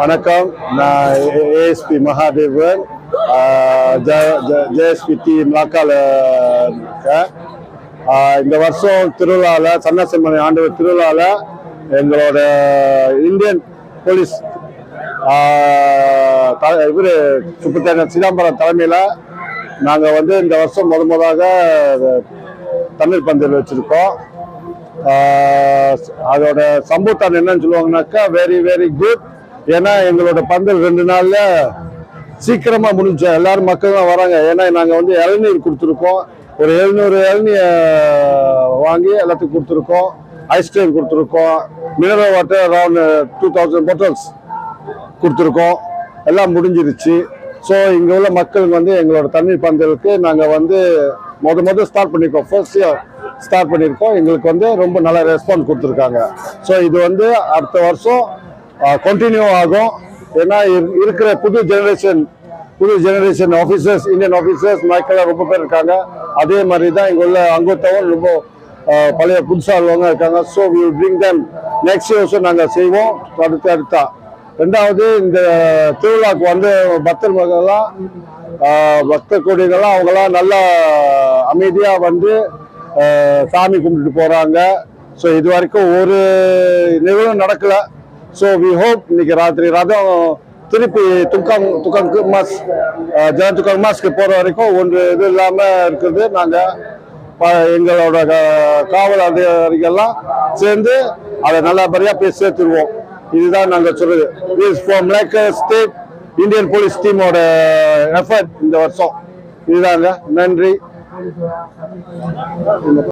வணக்கம். நான் ASP Mahadevan, JSP team லாக்கால இருக்கேன். இந்த வருஷம் திருவிழாவில் சன்னசிம்மனை ஆண்டவர் திருவிழாவில் எங்களோட இந்தியன் போலீஸ் இவர் சூப்பர்டென்டன்ட் சிதம்பரம் தலைமையில் நாங்கள் வந்து இந்த வருஷம் முதலாக தண்ணீர் பந்தல் வச்சுருக்கோம். அதோட சம்பூத்தான் என்னன்னு சொல்லுவாங்கன்னாக்கா வெரி வெரி குட். ஏன்னா எங்களோட பந்தல் 2 நாள்ல சீக்கிரமா முடிஞ்சோம். எல்லாரும் மக்கள் தான் வராங்க. ஏன்னா நாங்கள் வந்து இளநீர் கொடுத்துருக்கோம். ஒரு 700 இளநீர் வாங்கி எல்லாத்துக்கும் கொடுத்துருக்கோம். ஐஸ்கிரீம் கொடுத்துருக்கோம். மினரல் வாட்டர் அரௌண்ட் 2000 பாட்டில்ஸ் கொடுத்துருக்கோம். எல்லாம் முடிஞ்சிருச்சு. ஸோ இங்கே உள்ள மக்களுக்கு வந்து எங்களோட தண்ணீர் பந்தலுக்கு நாங்கள் வந்து முதல் ஸ்டார்ட் பண்ணியிருக்கோம். ஃபர்ஸ்ட் இயர் ஸ்டார்ட் பண்ணியிருக்கோம். எங்களுக்கு வந்து ரொம்ப நல்ல ரெஸ்பான்ஸ் கொடுத்துருக்காங்க. ஸோ இது வந்து அடுத்த வருஷம் கண்டினியூ ஆகும். ஏன்னா இருக்கிற புது ஜெனரேஷன் ஆஃபீஸர்ஸ், இந்தியன் ஆஃபீஸர்ஸ் நாய்க்கெல்லாம் ரொம்ப பேர் இருக்காங்க. அதே மாதிரி தான் இங்கே உள்ள அங்கத்தவங்க ரொம்ப பழைய புதுசாக உள்ளவங்க இருக்காங்க. So we will bring them next இயர்ஸும் நாங்கள் செய்வோம். அடுத்தா ரெண்டாவது இந்த திருவிழாவுக்கு வந்து பக்தர் கோடிகள்லாம் அவங்களாம் நல்லா அமைதியாக வந்து சாமி கும்பிட்டுட்டு போகிறாங்க. ஸோ இது வரைக்கும் ஒரு நிகழ்வும் நடக்கலை. ஸோ வி ஹோப் இன்னைக்கு ராத்திரி ரதம் திருப்பி துக்காங் மாஸ்க்கு போகிற வரைக்கும் ஒன்று இது இல்லாமல் இருக்குது. நாங்கள் எங்களோட காவல் அதிகாரிகள்லாம் சேர்ந்து அதை நல்லபடியாக போய் சேர்த்துருவோம். இதுதான் நாங்கள் சொல்றது. This from Malacca state Indian police டீமோட எஃபர்ட் இந்த வருஷம் இதுதாங்க. நன்றி.